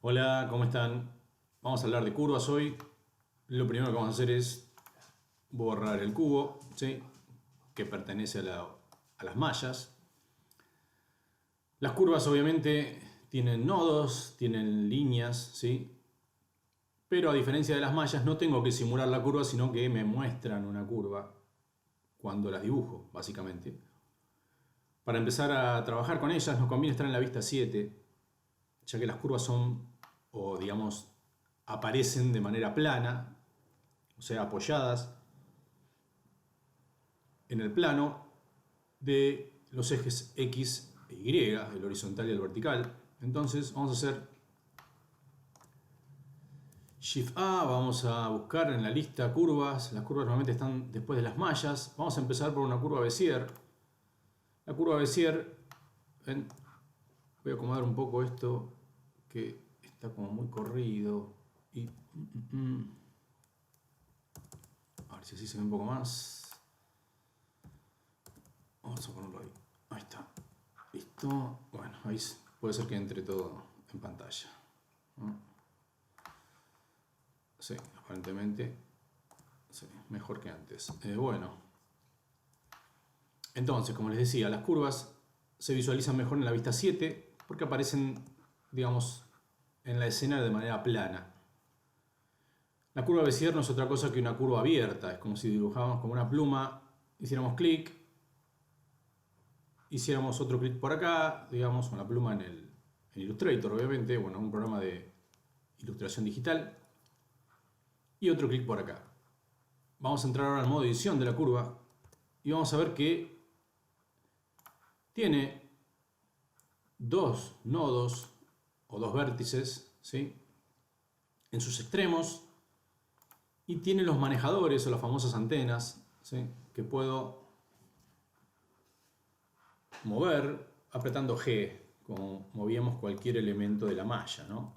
Hola, ¿cómo están? Vamos a hablar de curvas hoy. Lo primero que vamos a hacer es borrar el cubo, ¿sí? Que pertenece a las mallas. Las curvas obviamente tienen nodos, tienen líneas, ¿sí? Pero a diferencia de las mallas no tengo que simular la curva, sino que me muestran una curva cuando las dibujo, básicamente. Para empezar a trabajar con ellas nos conviene estar en la vista 7, ya que las curvas son, o digamos, aparecen de manera plana, o sea, apoyadas en el plano de los ejes X e Y, el horizontal y el vertical. Entonces vamos a hacer Shift A, vamos a buscar en la lista curvas. Las curvas normalmente están después de las mallas. Vamos a empezar por una curva Bézier. La curva Bézier, ¿ven? Voy a acomodar un poco esto que está como muy corrido. Y a ver si así se ve un poco más. Vamos a ponerlo ahí. Ahí está. Listo. Bueno, ahí puede ser que entre todo en pantalla. Sí, aparentemente sí, mejor que antes. Bueno. Entonces, como les decía, las curvas se visualizan mejor en la vista 7 porque aparecen, digamos, en la escena de manera plana. La curva Bézier no es otra cosa que una curva abierta. Es como si dibujáramos como una pluma, hiciéramos clic, hiciéramos otro clic por acá, digamos, con la pluma en Illustrator, obviamente, bueno, un programa de ilustración digital, y otro clic por acá. Vamos a entrar ahora al modo edición de la curva y vamos a ver que tiene dos nodos o dos vértices, ¿sí?, en sus extremos, y tiene los manejadores o las famosas antenas, ¿sí?, que puedo mover apretando G, como movíamos cualquier elemento de la malla, ¿no?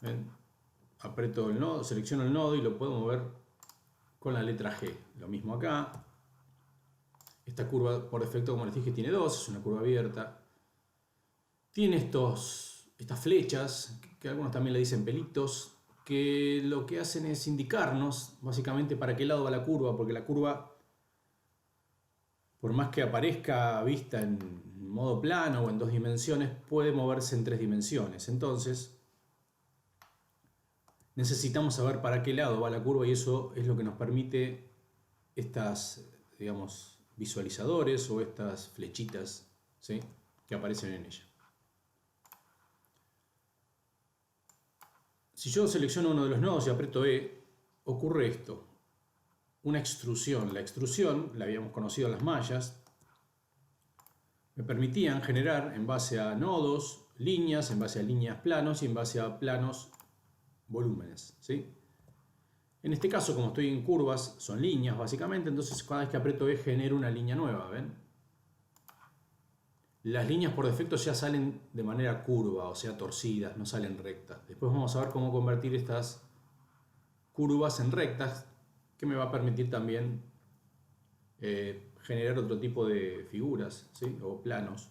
¿Ven? Aprieto el nodo, selecciono el nodo y lo puedo mover con la letra G. Lo mismo acá. Esta curva por defecto, como les dije, tiene dos, es una curva abierta. Tiene estas flechas, que algunos también le dicen pelitos, que lo que hacen es indicarnos básicamente para qué lado va la curva, porque la curva, por más que aparezca vista en modo plano o en dos dimensiones, puede moverse en tres dimensiones. Entonces, necesitamos saber para qué lado va la curva y eso es lo que nos permite estas, digamos, visualizadores o estas flechitas, ¿sí?, que aparecen en ella. Si yo selecciono uno de los nodos y aprieto E, ocurre esto. Una extrusión. La extrusión, la habíamos conocido en las mallas, me permitían generar en base a nodos, líneas, en base a líneas planos y en base a planos volúmenes, ¿sí? En este caso, como estoy en curvas, son líneas básicamente, entonces cada vez que aprieto E genero una línea nueva, ¿ven? Las líneas por defecto ya salen de manera curva, o sea, torcidas, no salen rectas. Después vamos a ver cómo convertir estas curvas en rectas, que me va a permitir también generar otro tipo de figuras, ¿sí?, o planos.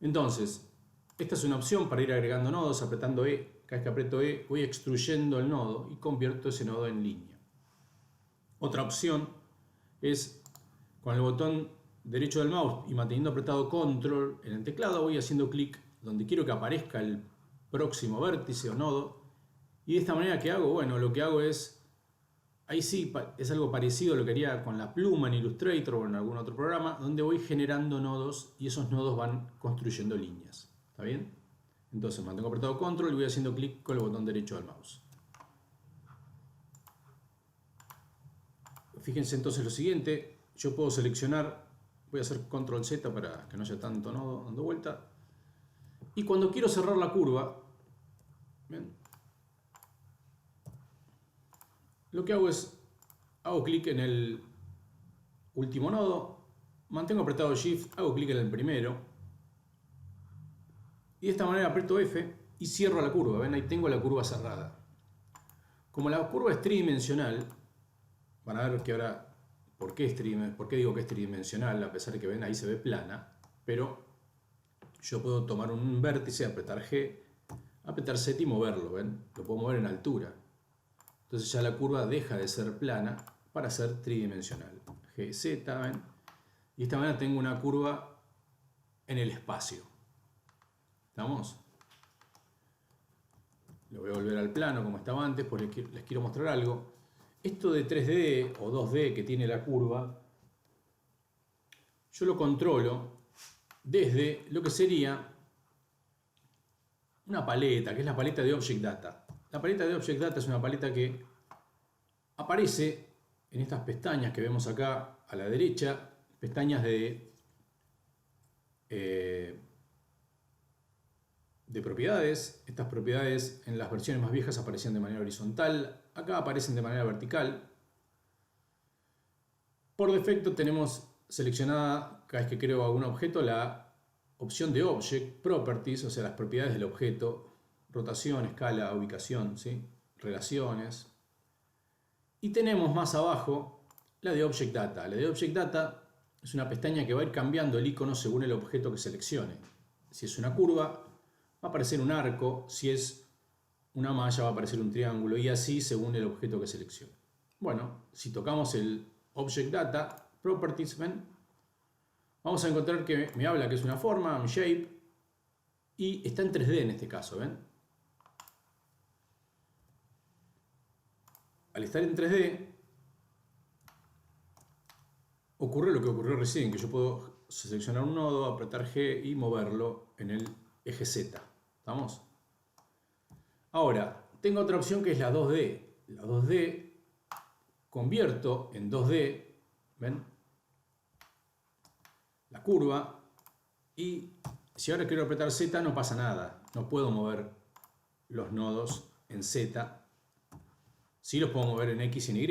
Entonces, esta es una opción para ir agregando nodos, apretando E. Cada vez que aprieto E, voy extruyendo el nodo y convierto ese nodo en línea. Otra opción es con el botón derecho del mouse y manteniendo apretado control en el teclado, voy haciendo clic donde quiero que aparezca el próximo vértice o nodo. Y de esta manera, ¿qué hago? Bueno, lo que hago es, ahí sí es algo parecido a lo que haría con la pluma en Illustrator o en algún otro programa, donde voy generando nodos y esos nodos van construyendo líneas. ¿Está bien? Entonces mantengo apretado control y voy haciendo clic con el botón derecho del mouse. Fíjense entonces lo siguiente, yo puedo seleccionar, voy a hacer control Z para que no haya tanto nodo dando vuelta, y cuando quiero cerrar la curva, ¿ven?, lo que hago es, hago clic en el último nodo, mantengo apretado Shift, hago clic en el primero, y de esta manera aprieto F y cierro la curva. ¿Ven? Ahí tengo la curva cerrada. Como la curva es tridimensional, van a ver que ahora, ¿por qué digo que es tridimensional? A pesar de que ven, ahí se ve plana, pero yo puedo tomar un vértice, apretar G, apretar Z y moverlo, ¿ven? Lo puedo mover en altura. Entonces ya la curva deja de ser plana para ser tridimensional. GZ, ¿ven? Y de esta manera tengo una curva en el espacio. ¿Estamos? Lo voy a volver al plano como estaba antes, porque les quiero mostrar algo. Esto de 3D o 2D que tiene la curva, yo lo controlo desde lo que sería una paleta, que es la paleta de Object Data. La paleta de Object Data es una paleta que aparece en estas pestañas que vemos acá a la derecha, pestañas de propiedades. Estas propiedades en las versiones más viejas aparecían de manera horizontal, acá aparecen de manera vertical. Por defecto tenemos seleccionada, cada vez que creo algún objeto, la opción de Object Properties, o sea, las propiedades del objeto, rotación, escala, ubicación, ¿sí? Relaciones. Y tenemos más abajo la de Object Data. La de Object Data es una pestaña que va a ir cambiando el icono según el objeto que seleccione. Si es una curva, va a aparecer un arco. Si es una malla, va a aparecer un triángulo. Y así según el objeto que seleccione. Bueno, si tocamos el Object Data, Properties, ¿ven? Vamos a encontrar que me habla que es una forma, un shape. Y está en 3D en este caso, ¿ven? Al estar en 3D, ocurre lo que ocurrió recién, que yo puedo seleccionar un nodo, apretar G y moverlo en el eje Z. ¿Estamos? Ahora, tengo otra opción que es la 2D. La 2D convierto en 2D, ¿ven? La curva, y si ahora quiero apretar Z no pasa nada. No puedo mover los nodos en Z. Sí los puedo mover en X y en Y.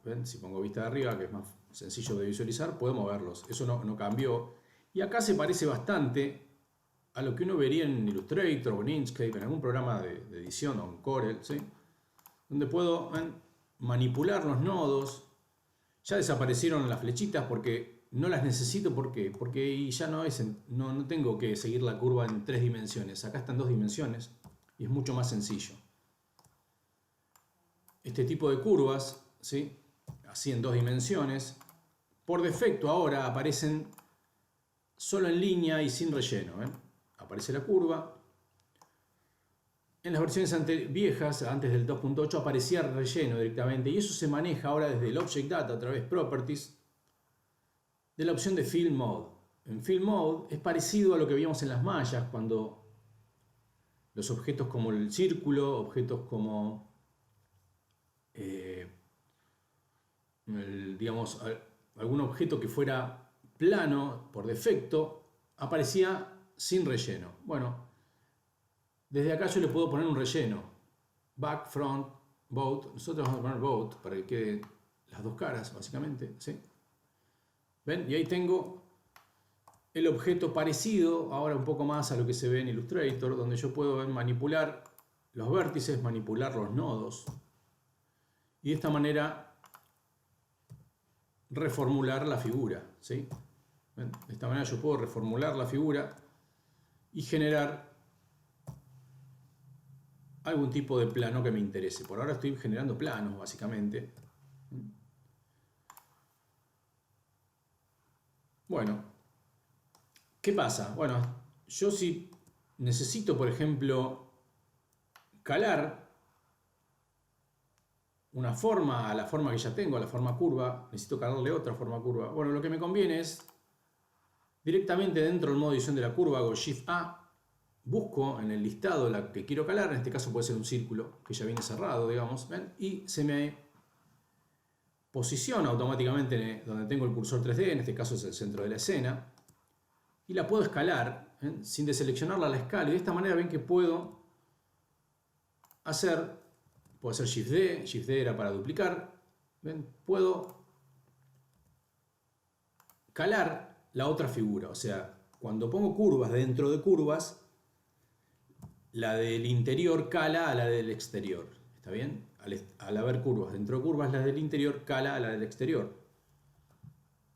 ¿Ven? Si pongo vista de arriba, que es más sencillo de visualizar, puedo moverlos. Eso no cambió. Y acá se parece bastante a lo que uno vería en Illustrator o en Inkscape, en algún programa de edición o en Corel, ¿sí? Donde puedo, ¿ven?, manipular los nodos. Ya desaparecieron las flechitas porque no las necesito. ¿Por qué? Porque ya no tengo que seguir la curva en 3 dimensiones. Acá está en 2 dimensiones y es mucho más sencillo. Este tipo de curvas, ¿sí?, así en 2 dimensiones, por defecto ahora aparecen solo en línea y sin relleno. ¿Ven? Aparece la curva. En las versiones viejas, antes del 2.8, aparecía relleno directamente, y eso se maneja ahora desde el Object Data, a través de Properties, de la opción de Fill Mode. En Fill Mode es parecido a lo que veíamos en las mallas, cuando los objetos como el círculo, objetos como digamos, algún objeto que fuera plano por defecto, aparecía sin relleno. Bueno, desde acá yo le puedo poner un relleno. Back, front, both. Nosotros vamos a poner both para que queden las dos caras, básicamente, ¿sí? ¿Ven? Y ahí tengo el objeto parecido, ahora un poco más a lo que se ve en Illustrator, donde yo puedo manipular los vértices, manipular los nodos. Y de esta manera reformular la figura, ¿sí? ¿Ven? De esta manera yo puedo reformular la figura y generar algún tipo de plano que me interese. Por ahora estoy generando planos, básicamente. Bueno, ¿qué pasa? Bueno, yo si necesito, por ejemplo, calar una forma a la forma que ya tengo, a la forma curva, necesito calarle otra forma curva. Bueno, lo que me conviene es directamente dentro del modo edición de la curva, hago Shift A, busco en el listado la que quiero calar, en este caso puede ser un círculo que ya viene cerrado, digamos, ¿ven? Y se me posiciona automáticamente donde tengo el cursor 3D, en este caso es el centro de la escena, y la puedo escalar, ¿ven?, sin deseleccionarla la escala, y de esta manera ven que puedo hacer Shift D era para duplicar, ¿ven? Puedo calar la otra figura, o sea, cuando pongo curvas dentro de curvas, la del interior cala a la del exterior, ¿está bien? Al haber curvas dentro de curvas, la del interior cala a la del exterior.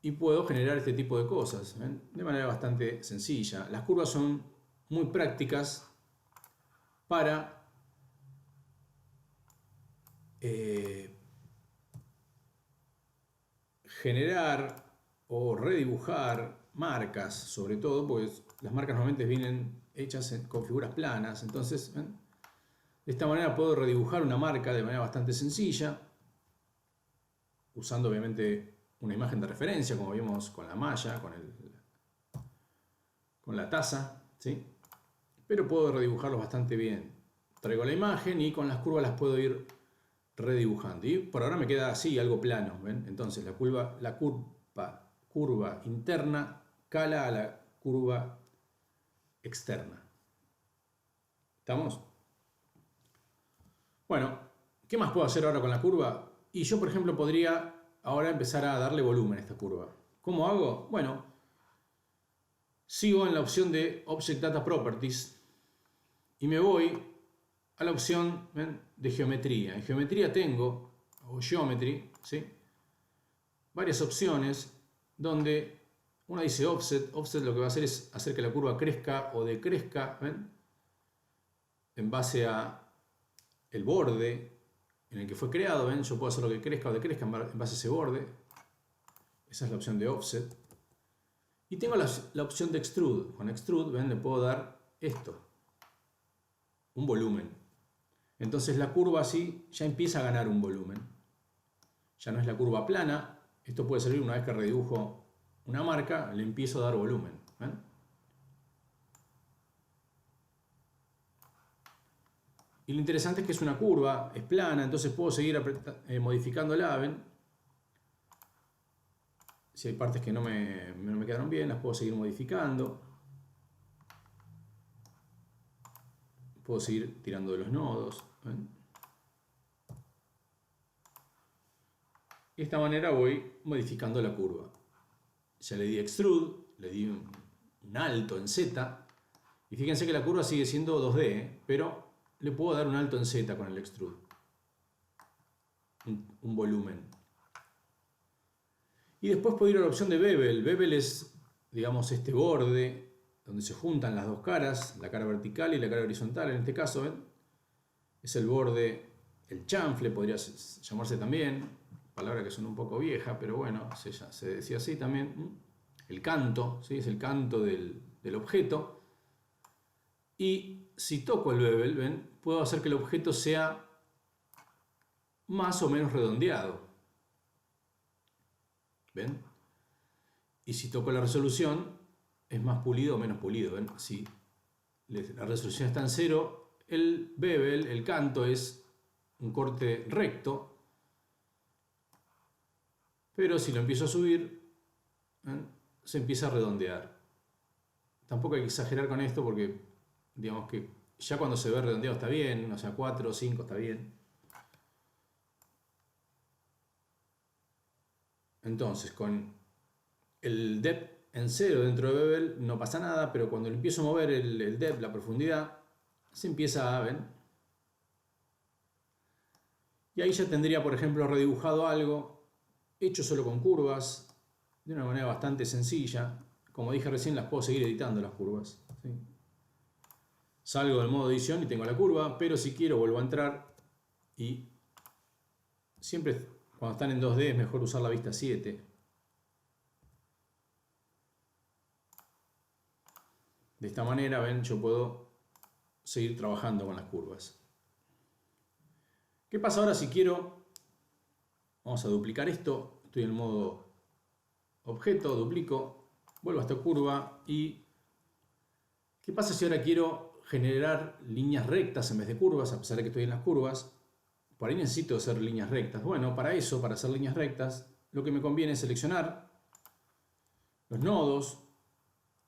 Y puedo generar este tipo de cosas, ¿ven?, de manera bastante sencilla. Las curvas son muy prácticas para generar o redibujar marcas, sobre todo, porque las marcas normalmente vienen hechas con figuras planas. Entonces, ¿ven? De esta manera puedo redibujar una marca de manera bastante sencilla, usando obviamente una imagen de referencia, como vimos con la malla, con la taza, ¿sí? Pero puedo redibujarlos bastante bien. Traigo la imagen y con las curvas las puedo ir redibujando. Y por ahora me queda así, algo plano, ¿ven? Entonces la curva interna cala a la curva externa. ¿Estamos? Bueno, ¿qué más puedo hacer ahora con la curva? Y yo, por ejemplo, podría ahora empezar a darle volumen a esta curva. ¿Cómo hago? Bueno, sigo en la opción de Object Data Properties y me voy a la opción, ¿ven?, de geometría. En geometría tengo, o Geometry, ¿sí?, varias opciones donde una dice Offset. Offset lo que va a hacer es hacer que la curva crezca o decrezca, ¿ven?, en base a el borde en el que fue creado. ¿Ven? Yo puedo hacer lo que crezca o decrezca en base a ese borde. Esa es la opción de Offset. Y tengo la opción de Extrude. Con Extrude, ¿ven?, le puedo dar esto, un volumen. Entonces la curva así ya empieza a ganar un volumen. Ya no es la curva plana. Esto puede servir una vez que redibujo una marca, le empiezo a dar volumen. ¿Ven? Y lo interesante es que es una curva, es plana, entonces puedo seguir modificándola. ¿Ven? Si hay partes que no me quedaron bien, las puedo seguir modificando. Puedo seguir tirando de los nodos. ¿Ven? Y de esta manera voy modificando la curva. Ya le di Extrude, le di un alto en Z. Y fíjense que la curva sigue siendo 2D, pero le puedo dar un alto en Z con el Extrude. Un volumen. Y después puedo ir a la opción de Bevel. Bevel es, digamos, este borde donde se juntan las dos caras, la cara vertical y la cara horizontal. En este caso, ¿ven?, es el borde, el chanfle podría llamarse también, palabra que suena un poco vieja, pero bueno, se decía así también. El canto, ¿sí?, es el canto del objeto. Y si toco el bevel, ¿ven?, puedo hacer que el objeto sea más o menos redondeado. ¿Ven? Y si toco la resolución, es más pulido o menos pulido. ¿Ven? Si la resolución está en 0, el bevel, el canto, es un corte recto. Pero si lo empiezo a subir, ¿ven?, se empieza a redondear. Tampoco hay que exagerar con esto porque, digamos que ya cuando se ve redondeado está bien, o sea, 4 o 5 está bien. Entonces, con el depth en 0 dentro de bevel no pasa nada, pero cuando le empiezo a mover el depth, la profundidad, se empieza a ver. Y ahí ya tendría, por ejemplo, redibujado algo hecho solo con curvas, de una manera bastante sencilla. Como dije recién, las puedo seguir editando las curvas, ¿sí? Salgo del modo edición y tengo la curva, pero si quiero vuelvo a entrar y siempre cuando están en 2D es mejor usar la vista 7. De esta manera, ven, yo puedo seguir trabajando con las curvas. ¿Qué pasa ahora si quiero? Vamos a duplicar esto. Estoy en modo objeto, duplico, vuelvo a esta curva y ¿qué pasa si ahora quiero generar líneas rectas en vez de curvas, a pesar de que estoy en las curvas? Por ahí necesito hacer líneas rectas. Bueno, para eso, para hacer líneas rectas, lo que me conviene es seleccionar los nodos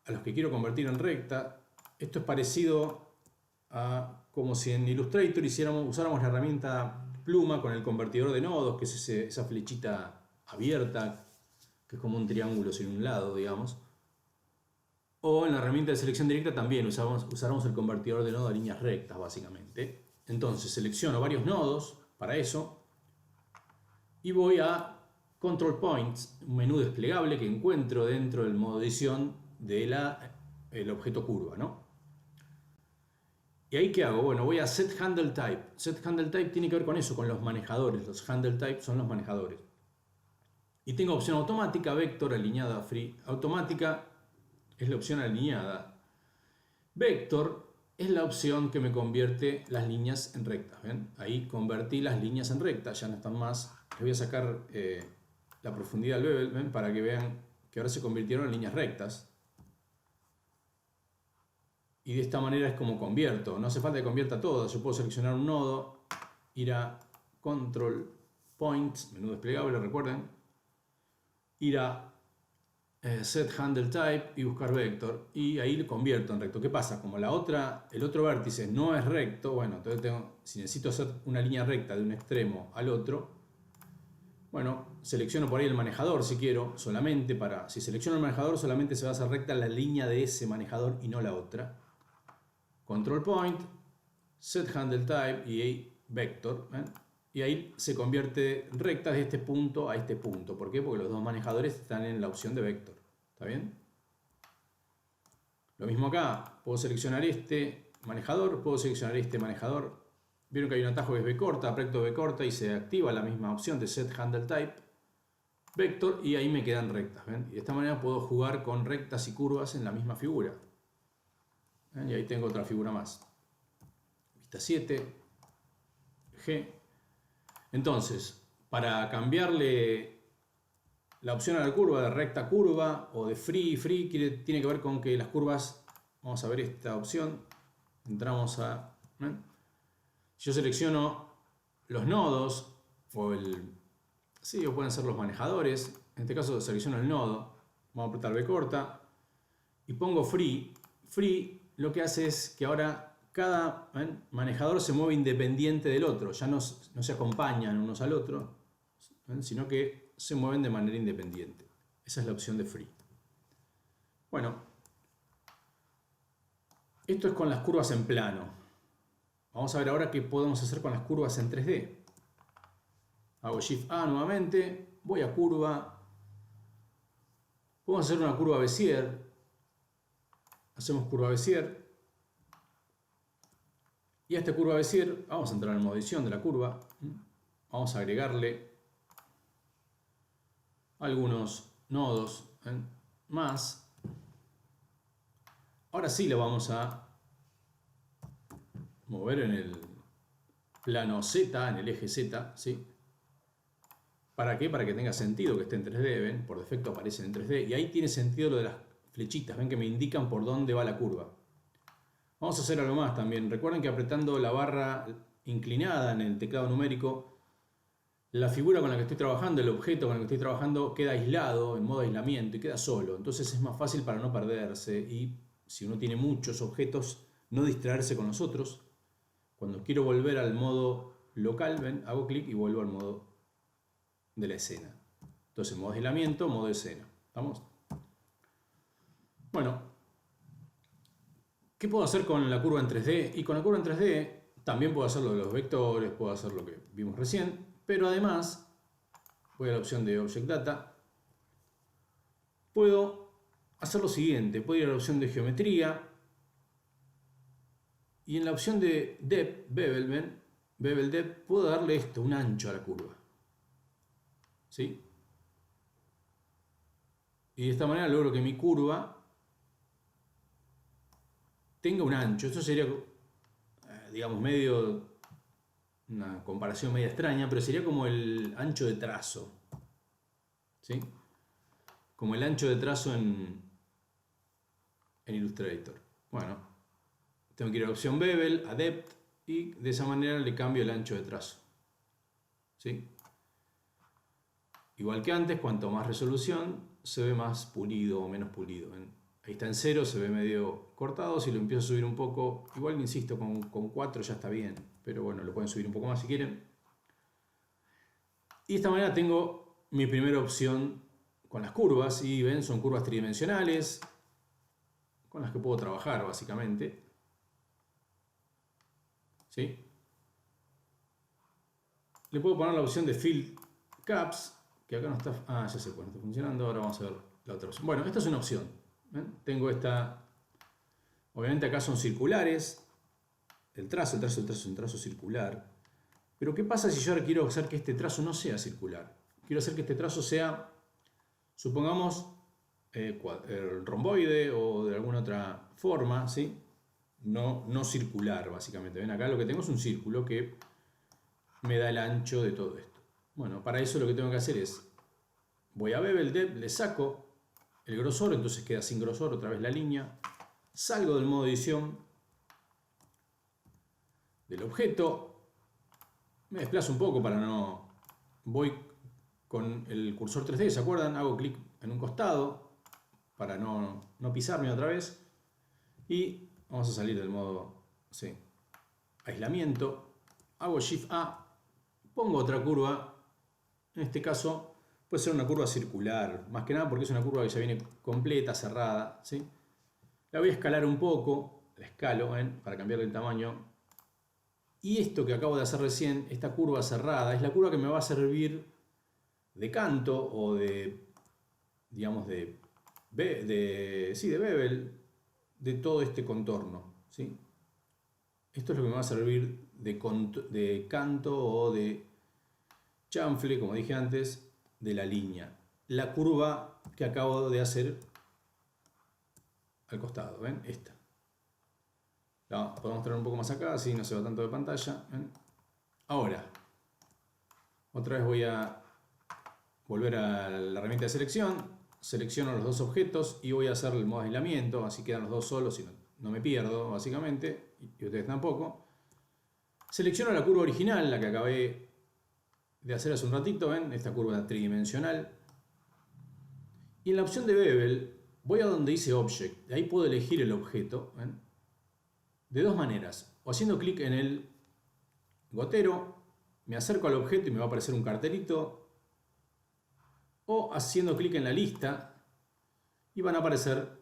a los que quiero convertir en recta. Esto es parecido a como si en Illustrator usáramos la herramienta pluma con el convertidor de nodos, que es esa flechita abierta, que es como un triángulo sin un lado, digamos. O en la herramienta de selección directa también usáramos el convertidor de nodos a líneas rectas, básicamente. Entonces selecciono varios nodos para eso y voy a Control Points, un menú desplegable que encuentro dentro del modo edición del objeto curva, ¿no? ¿Y ahí qué hago? Bueno, voy a set handle type. Set handle type tiene que ver con eso, con los manejadores. Los handle type son los manejadores. Y tengo opción automática, vector, alineada, free. Automática es la opción alineada. Vector es la opción que me convierte las líneas en rectas. ¿Ven? Ahí convertí las líneas en rectas, ya no están más. Les voy a sacar la profundidad del bevel, ¿ven? Para que vean que ahora se convirtieron en líneas rectas. Y de esta manera es como convierto. No hace falta que convierta todo. Yo puedo seleccionar un nodo, ir a Control Points, menú desplegable, recuerden. Ir a Set Handle Type y buscar Vector. Y ahí lo convierto en recto. ¿Qué pasa? Como el otro vértice no es recto, bueno, entonces si necesito hacer una línea recta de un extremo al otro, bueno, selecciono por ahí el manejador si quiero, solamente para... Si selecciono el manejador, solamente se va a hacer recta la línea de ese manejador y no la otra. Control Point, Set Handle Type y ahí Vector. ¿Ven? Y ahí se convierte recta de este punto a este punto. ¿Por qué? Porque los dos manejadores están en la opción de Vector. ¿Está bien? Lo mismo acá. Puedo seleccionar este manejador, puedo seleccionar este manejador. Vieron que hay un atajo que es B corta, aprieto B corta y se activa la misma opción de Set Handle Type, Vector, y ahí me quedan rectas. ¿Ven? Y de esta manera puedo jugar con rectas y curvas en la misma figura. ¿Ven? Y ahí tengo otra figura más. Vista 7, G. Entonces, para cambiarle la opción a la curva de recta curva o de free tiene que ver con que las curvas, vamos a ver esta opción, entramos a... ¿ven? Yo selecciono los nodos o o pueden ser los manejadores. En este caso selecciono el nodo. Vamos a apretar B corta y pongo free. Free lo que hace es que ahora cada manejador se mueve independiente del otro. Ya no se acompañan unos al otro, sino que se mueven de manera independiente. Esa es la opción de free. Bueno, esto es con las curvas en plano. Vamos a ver ahora qué podemos hacer con las curvas en 3D. Hago Shift A nuevamente, voy a curva. Podemos hacer una curva Bézier. Hacemos curva Bézier. Y a esta curva Bézier vamos a entrar en modo edición de la curva. Vamos a agregarle algunos nodos más. Ahora sí lo vamos a mover en el plano Z, en el eje Z, ¿sí? ¿Para qué? Para que tenga sentido que esté en 3D, ¿ven? Por defecto aparecen en 3D. Y ahí tiene sentido lo de las flechitas, ¿ven? Que me indican por dónde va la curva. Vamos a hacer algo más también. Recuerden que apretando la barra inclinada en el teclado numérico, la figura con la que estoy trabajando, el objeto con el que estoy trabajando, queda aislado, en modo aislamiento, y queda solo. Entonces es más fácil para no perderse. Y si uno tiene muchos objetos, no distraerse con los otros. Cuando quiero volver al modo local, ¿ven? Hago clic y vuelvo al modo de la escena. Entonces, modo de aislamiento, modo de escena. ¿Estamos? Bueno, ¿qué puedo hacer con la curva en 3D? Y con la curva en 3D también puedo hacer lo de los vectores, puedo hacer lo que vimos recién, pero además, voy a la opción de Object Data, puedo hacer lo siguiente. Puedo ir a la opción de geometría, y en la opción de Depth, Bevel, ¿ven? Bevel Depth, puedo darle un ancho a la curva. ¿Sí? Y de esta manera logro que mi curva tenga un ancho. Esto sería, digamos, una comparación media extraña, pero sería como el ancho de trazo. ¿Sí? Como el ancho de trazo en Illustrator. Bueno. Tengo que ir a la opción Bevel, a Depth, y de esa manera le cambio el ancho de trazo. ¿Sí? Igual que antes, cuanto más resolución, se ve más pulido o menos pulido. Ahí está en 0, se ve medio cortado. Si lo empiezo a subir un poco, igual insisto, con 4 ya está bien. Pero bueno, lo pueden subir un poco más si quieren. Y de esta manera tengo mi primera opción con las curvas. Y ven, son curvas tridimensionales con las que puedo trabajar básicamente. ¿Sí? Le puedo poner la opción de Fill Caps, que acá no está... Ah, ya sé, pues no está funcionando. Ahora vamos a ver la otra opción. Bueno, esta es una opción. ¿Ven? Tengo esta... Obviamente acá son circulares. el trazo es un trazo circular. Pero ¿qué pasa si yo ahora quiero hacer que este trazo no sea circular? Quiero hacer que este trazo sea, supongamos, romboide o de alguna otra forma, ¿sí? No circular, básicamente. Ven, acá lo que tengo es un círculo que me da el ancho de todo esto. Bueno, para eso lo que tengo que hacer es, voy a Bevel Depth, le saco el grosor, entonces queda sin grosor otra vez la línea. Salgo del modo edición del objeto, me desplazo un poco para no... Voy con el cursor 3D, ¿se acuerdan? Hago clic en un costado para no pisarme otra vez. Y vamos a salir del modo aislamiento. Hago Shift A, pongo otra curva. En este caso puede ser una curva circular, más que nada porque es una curva que ya viene completa, cerrada, ¿sí? La voy a escalar un poco, la escalo, para cambiarle el tamaño. Y esto que acabo de hacer recién, esta curva cerrada, es la curva que me va a servir de canto o de, digamos, de bevel de todo este contorno, ¿sí? Esto es lo que me va a servir de canto o de chanfle, como dije antes, de la línea. La curva que acabo de hacer al costado, ¿ven? Esta. La podemos traer un poco más acá, así no se va tanto de pantalla. ¿Ven? Ahora, otra vez voy a volver a la herramienta de selección. Selecciono los dos objetos y voy a hacer el modo aislamiento, así quedan los dos solos y no me pierdo, básicamente, y ustedes tampoco. Selecciono la curva original, la que acabé de hacer hace un ratito, ¿ven? Esta curva tridimensional. Y en la opción de Bevel, voy a donde dice Object, ahí puedo elegir el objeto, ¿ven? De dos maneras, o haciendo clic en el gotero, me acerco al objeto y me va a aparecer un cartelito, o haciendo clic en la lista y van a aparecer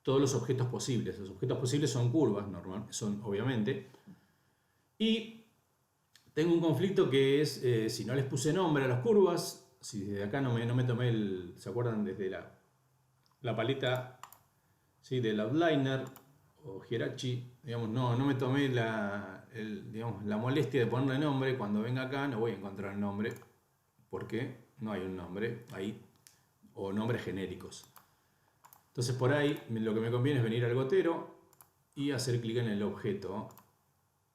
todos los objetos posibles. Los objetos posibles son curvas, son obviamente. Y tengo un conflicto que es, si no les puse nombre a las curvas, si desde acá no me tomé ¿se acuerdan? Desde la paleta, ¿sí? Del outliner o Hirachi, digamos, no me tomé digamos, la molestia de ponerle nombre. Cuando venga acá no voy a encontrar el nombre, porque no hay un nombre ahí, o nombres genéricos. Entonces por ahí lo que me conviene es venir al gotero y hacer clic en el objeto.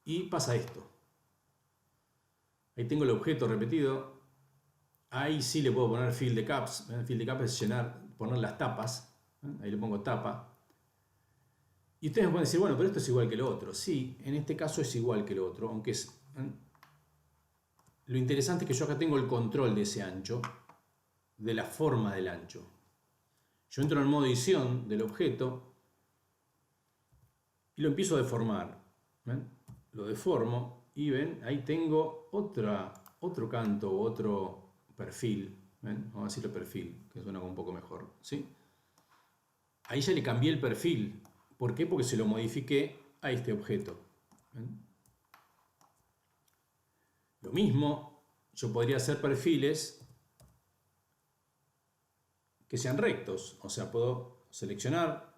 Y pasa esto. Ahí tengo el objeto repetido. Ahí sí le puedo poner fill the caps. Fill the caps es poner las tapas. Ahí le pongo tapa. Y ustedes me pueden decir, bueno, pero esto es igual que lo otro. Sí, en este caso es igual que lo otro, aunque es... Lo interesante es que yo acá tengo el control de ese ancho, de la forma del ancho. Yo entro en el modo edición del objeto y lo empiezo a deformar. ¿Ven? Lo deformo y ven, ahí tengo otro canto, otro perfil. ¿Ven? Vamos a decirle perfil, que suena un poco mejor. ¿Sí? Ahí ya le cambié el perfil. ¿Por qué? Porque se lo modifiqué a este objeto. ¿Ven? Lo mismo, yo podría hacer perfiles que sean rectos. O sea, puedo seleccionar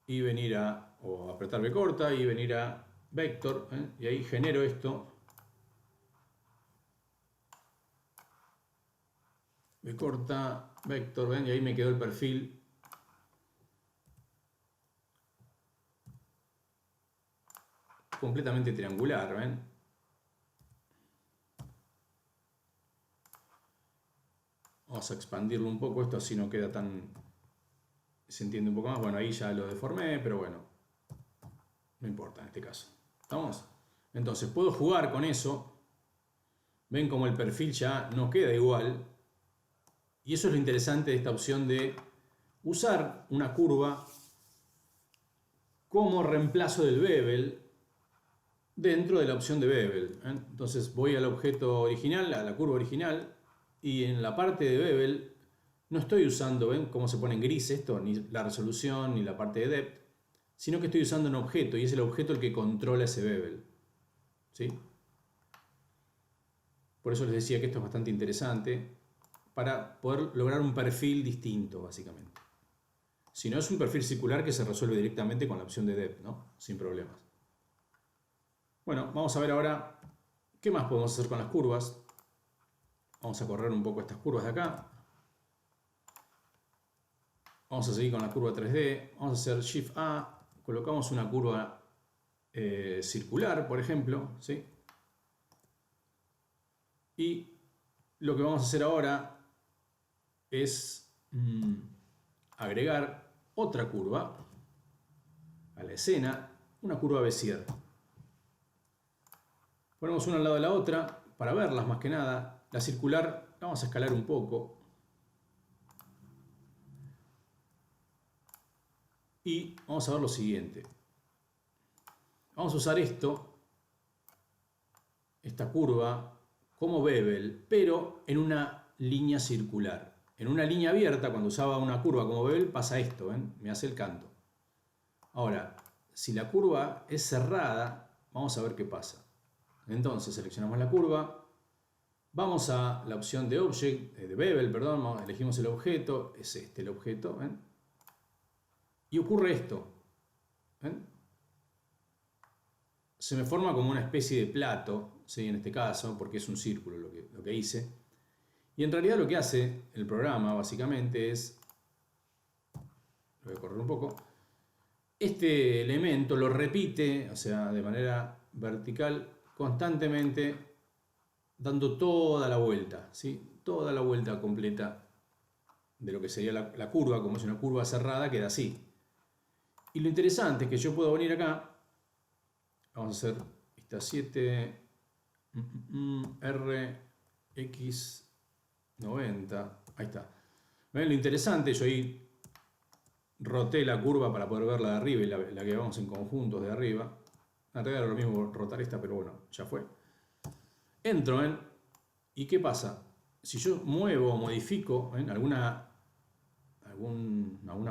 y venir o apretar B corta y venir a Vector, y ahí genero esto. B corta, Vector, ¿ven? Y ahí me quedó el perfil. Completamente triangular, ¿ven? Vamos a expandirlo un poco, esto así no queda tan... se entiende un poco más. Bueno, ahí ya lo deformé, pero bueno, no importa en este caso. ¿Estamos? Entonces puedo jugar con eso. Ven como el perfil ya no queda igual. Y eso es lo interesante de esta opción de usar una curva como reemplazo del bevel dentro de la opción de bevel. Entonces voy al objeto original, a la curva original, y en la parte de bevel no estoy usando, ¿ven cómo se pone en gris esto? Ni la resolución ni la parte de depth, sino que estoy usando un objeto y es el objeto el que controla ese bevel. ¿Sí? Por eso les decía que esto es bastante interesante para poder lograr un perfil distinto, básicamente. Si no, es un perfil circular que se resuelve directamente con la opción de depth, ¿no? Sin problemas. Bueno, vamos a ver ahora qué más podemos hacer con las curvas. Vamos a correr un poco estas curvas de acá. Vamos a seguir con la curva 3D. Vamos a hacer Shift A. Colocamos una curva circular, por ejemplo, ¿sí? Y lo que vamos a hacer ahora es agregar otra curva a la escena, una curva Bézier. Ponemos una al lado de la otra para verlas más que nada. La circular la vamos a escalar un poco. Y vamos a ver lo siguiente. Vamos a usar esta curva, como bevel, pero en una línea circular. En una línea abierta, cuando usaba una curva como bevel, pasa esto, ¿ven? Me hace el canto. Ahora, si la curva es cerrada, vamos a ver qué pasa. Entonces seleccionamos la curva, vamos a la opción de Object, de Bevel, perdón, elegimos el objeto, es este el objeto, ¿ven? Y ocurre esto, ¿ven? Se me forma como una especie de plato, ¿sí? En este caso, porque es un círculo lo que hice. Y en realidad lo que hace el programa básicamente es, lo voy a correr un poco, este elemento lo repite, o sea, de manera vertical, constantemente, dando toda la vuelta, ¿sí? Toda la vuelta completa de lo que sería la curva, como es una curva cerrada, queda así. Y lo interesante es que yo puedo venir acá, vamos a hacer esta 7 RX90, ahí está. ¿Ven? Lo interesante, yo ahí roté la curva para poder verla de arriba y la que vamos en conjuntos de arriba. En realidad era lo mismo rotar esta, pero bueno, ya fue. Entro, ¿ven? ¿Y qué pasa? Si yo muevo o modifico, ¿ven? alguna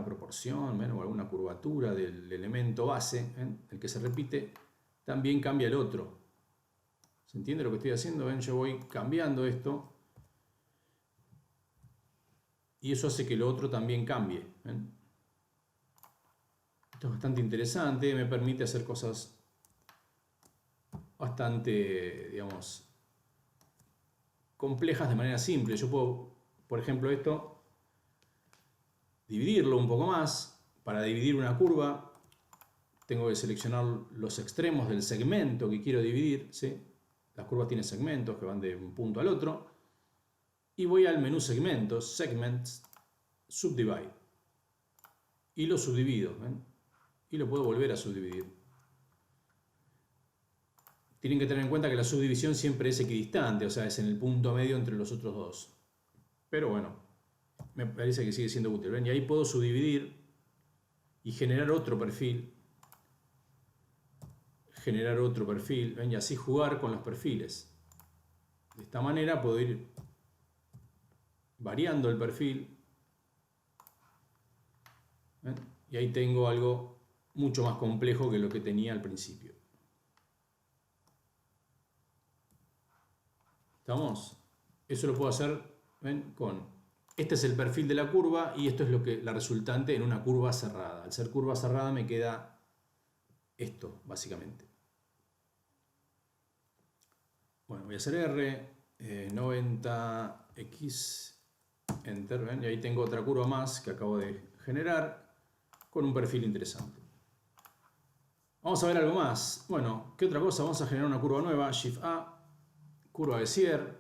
proporción, ¿ven? O alguna curvatura del elemento base, ¿ven? El que se repite, también cambia el otro. ¿Se entiende lo que estoy haciendo? ¿Ven? Yo voy cambiando esto y eso hace que lo otro también cambie. ¿Ven? Esto es bastante interesante, me permite hacer cosas bastante, digamos, complejas de manera simple. Yo puedo, por ejemplo, esto, dividirlo un poco más. Para dividir una curva, tengo que seleccionar los extremos del segmento que quiero dividir, ¿sí? Las curvas tienen segmentos que van de un punto al otro. Y voy al menú segmentos, Segments, Subdivide. Y lo subdivido, ¿ven? Y lo puedo volver a subdividir. Tienen que tener en cuenta que la subdivisión siempre es equidistante, o sea, es en el punto medio entre los otros dos. Pero bueno, me parece que sigue siendo útil. ¿Ven? Y ahí puedo subdividir y generar otro perfil. Generar otro perfil, ¿ven? Y así jugar con los perfiles. De esta manera puedo ir variando el perfil. ¿Ven? Y ahí tengo algo mucho más complejo que lo que tenía al principio. ¿Estamos? Eso lo puedo hacer, ¿ven? Este es el perfil de la curva y esto es la resultante en una curva cerrada. Al ser curva cerrada me queda esto, básicamente. Bueno, voy a hacer R, 90X, Enter, ¿ven? Y ahí tengo otra curva más que acabo de generar con un perfil interesante. Vamos a ver algo más. Bueno, ¿qué otra cosa? Vamos a generar una curva nueva, Shift A, curva Bézier.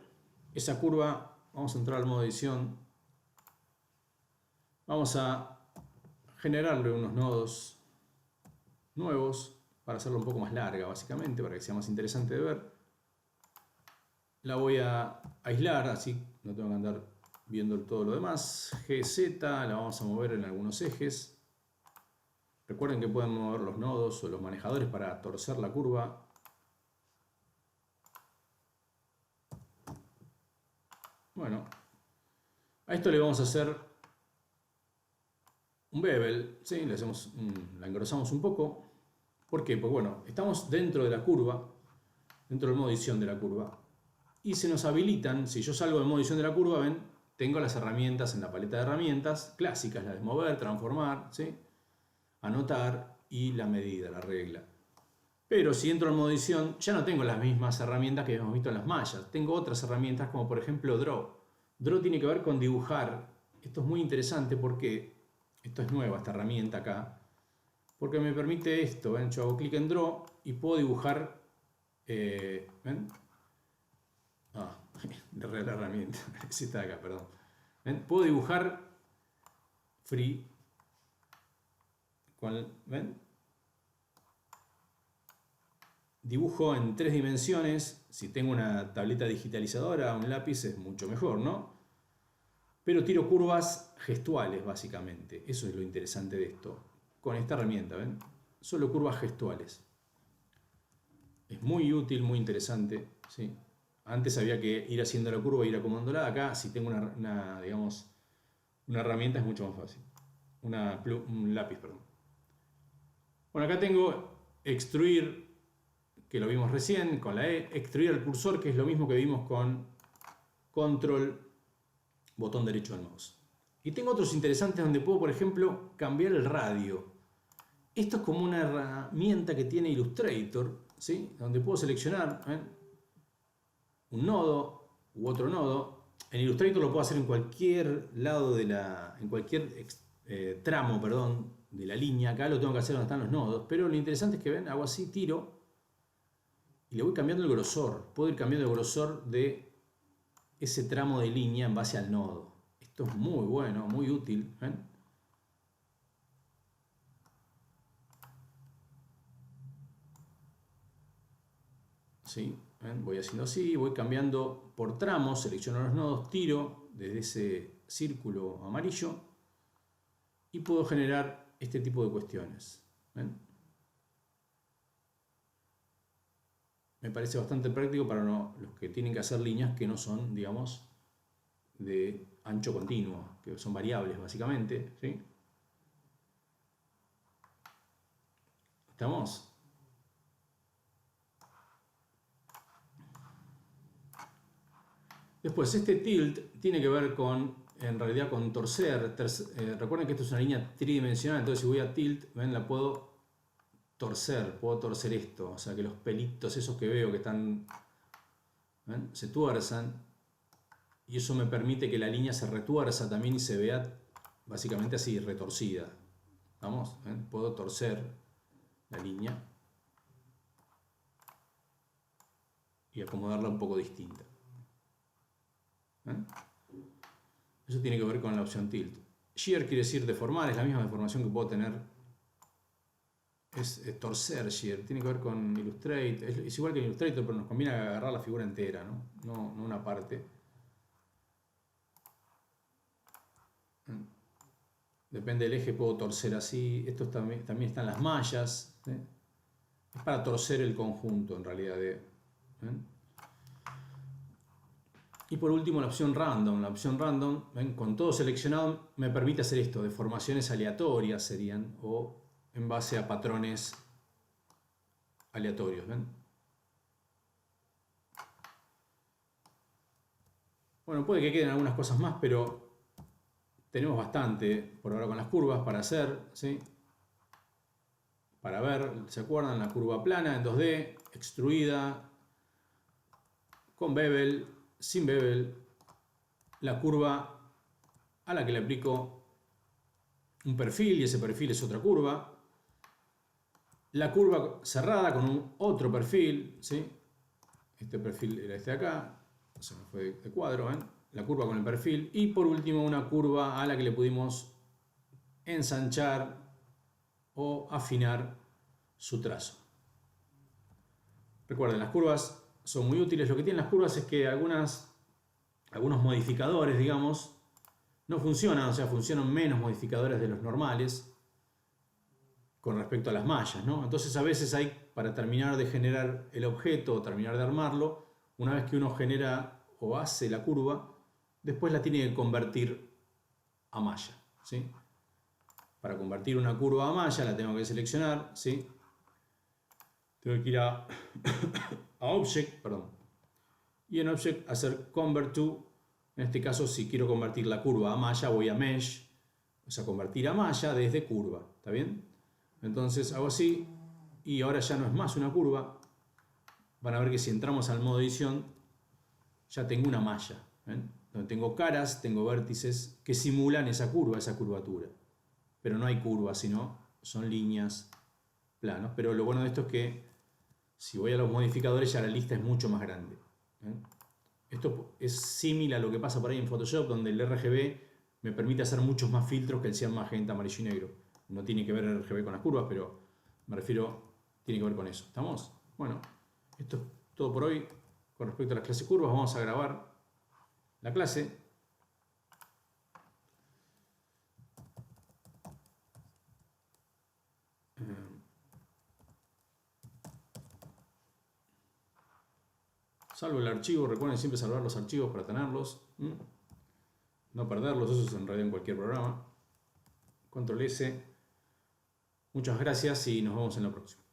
Esa curva, vamos a entrar al modo edición. Vamos a generarle unos nodos nuevos para hacerlo un poco más larga, básicamente, para que sea más interesante de ver. La voy a aislar, así no tengo que andar viendo todo lo demás. GZ, la vamos a mover en algunos ejes. Recuerden que pueden mover los nodos o los manejadores para torcer la curva. Bueno, a esto le vamos a hacer un bevel, ¿sí? La engrosamos un poco. ¿Por qué? Pues bueno, estamos dentro de la curva, dentro del modo edición de la curva. Y se nos habilitan, si yo salgo del modo edición de la curva, ven, tengo las herramientas en la paleta de herramientas clásicas, las de mover, transformar, ¿sí? Anotar y la medida, la regla. Pero si entro en modo edición, ya no tengo las mismas herramientas que hemos visto en las mallas. Tengo otras herramientas como por ejemplo Draw. Draw tiene que ver con dibujar. Esto es muy interesante porque, esto es nueva, esta herramienta acá, porque me permite esto, ¿ven? Yo hago clic en Draw y puedo dibujar, ¿ven? La herramienta, sí está acá, perdón. ¿Ven? Puedo dibujar free, ¿ven? Dibujo en 3 dimensiones. Si tengo una tableta digitalizadora, un lápiz es mucho mejor, ¿no? Pero tiro curvas gestuales, básicamente. Eso es lo interesante de esto. Con esta herramienta, ¿ven? Solo curvas gestuales. Es muy útil, muy interesante, ¿sí? Antes había que ir haciendo la curva e ir acomodándola. Acá, si tengo digamos, una herramienta, es mucho más fácil. Un lápiz, perdón. Bueno, acá tengo extruir, que lo vimos recién con la E, extruir el cursor, que es lo mismo que vimos con control, botón derecho del mouse. Y tengo otros interesantes donde puedo, por ejemplo, cambiar el radio. Esto es como una herramienta que tiene Illustrator, ¿sí? Donde puedo seleccionar un nodo u otro nodo. En Illustrator lo puedo hacer en cualquier lado en cualquier tramo, perdón, de la línea. Acá lo tengo que hacer donde están los nodos. Pero lo interesante es que ven, hago así, tiro y le voy cambiando el grosor. Puedo ir cambiando el grosor de ese tramo de línea en base al nodo. Esto es muy bueno, muy útil. ¿Ven? ¿Sí? ¿Ven? Voy haciendo así, voy cambiando por tramos, selecciono los nodos, tiro desde ese círculo amarillo y puedo generar este tipo de cuestiones. ¿Ven? Me parece bastante práctico para los que tienen que hacer líneas que no son, digamos, de ancho continuo, que son variables básicamente, ¿sí? ¿Estamos? Después, este tilt tiene que ver con, en realidad, con torcer. Recuerden que esto es una línea tridimensional, entonces si voy a tilt, ven, la puedo torcer esto, o sea que los pelitos esos que veo que están, ¿ven? Se tuerzan, y eso me permite que la línea se retuerza también y se vea básicamente así, retorcida. ¿Vamos? ¿Ven? Puedo torcer la línea y acomodarla un poco distinta. ¿Ven? Eso tiene que ver con la opción tilt. Shear quiere decir deformar, es la misma deformación que puedo tener. Es torcer shear, tiene que ver con Illustrator, es igual que en Illustrator, pero nos conviene agarrar la figura entera, no una parte. Depende del eje, puedo torcer así. Esto también están las mallas, ¿sí? Es para torcer el conjunto en realidad. Y por último la opción random. La opción random, ¿ven? Con todo seleccionado me permite hacer esto, deformaciones aleatorias serían, o en base a patrones aleatorios. ¿Ven? Bueno, puede que queden algunas cosas más, pero tenemos bastante por ahora con las curvas para hacer, ¿sí? Para ver, ¿se acuerdan? La curva plana en 2D, extruida, con bevel, sin bevel, la curva a la que le aplico un perfil y ese perfil es otra curva, la curva cerrada con otro perfil, ¿sí? Este perfil era este de acá, se me fue de cuadro, ¿ven? La curva con el perfil, y por último una curva a la que le pudimos ensanchar o afinar su trazo. Recuerden, las curvas son muy útiles. Lo que tienen las curvas es que algunos modificadores, digamos, no funcionan, o sea, funcionan menos modificadores de los normales con respecto a las mallas, ¿no? Entonces a veces para terminar de generar el objeto o terminar de armarlo, una vez que uno genera o hace la curva, después la tiene que convertir a malla, ¿sí? Para convertir una curva a malla la tengo que seleccionar, ¿sí? Tengo que ir a, a Object, perdón, y en Object hacer Convert to En este caso, si quiero convertir la curva a malla, voy a Mesh, o sea, convertir a malla desde curva, ¿está bien? Entonces hago así, y ahora ya no es más una curva. Van a ver que si entramos al modo edición, ya tengo una malla, ¿ven? Donde tengo caras, tengo vértices que simulan esa curva, esa curvatura. Pero no hay curvas, sino son líneas, planos. Pero lo bueno de esto es que si voy a los modificadores ya la lista es mucho más grande. Esto es similar a lo que pasa por ahí en Photoshop, donde el RGB me permite hacer muchos más filtros que el cian, magenta, amarillo y negro. No tiene que ver el RGB con las curvas, pero me refiero, tiene que ver con eso. ¿Estamos? Bueno, esto es todo por hoy con respecto a las clases curvas. Vamos a grabar la clase. Salvo el archivo, recuerden siempre salvar los archivos para tenerlos. No perderlos, eso es en realidad en cualquier programa. Control S. Muchas gracias y nos vemos en la próxima.